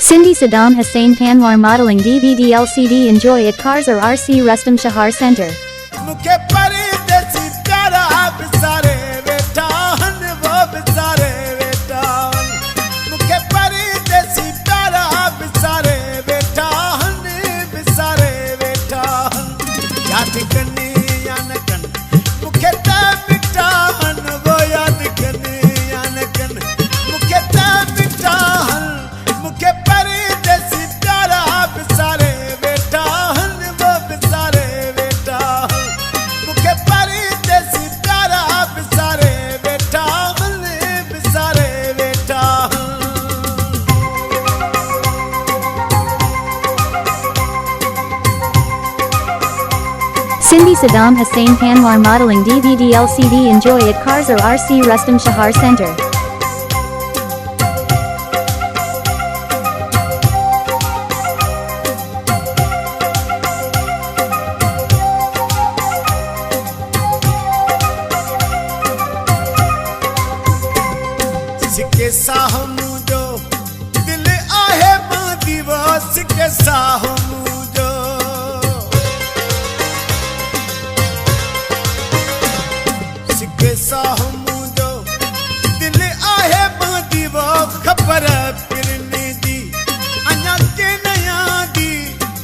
Cindy Saddam Hussain Panwar Modeling DVD LCD Enjoy at Cars or RC Rustam Shahar Center. Cindy Saddam Hussain Panwar Modeling DVD LCD Enjoy at Cars or RC Rustam Shahar Center. सिके साहो मुझो दिल आहे बांधी वो सिके साहो मुझो सिके साहो मुझो दिल आहे बांधी वो खबर फिरनी दी अञा के नया दी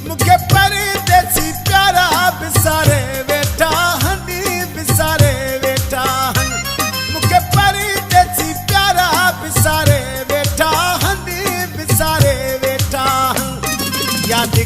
मुखे परदेसी प्यारा बिसारे वेठा हनी बिसारे वेठा हन मुखे परदेसी प्यारा बिसारे वेठा हनी बिसारे वेठा याद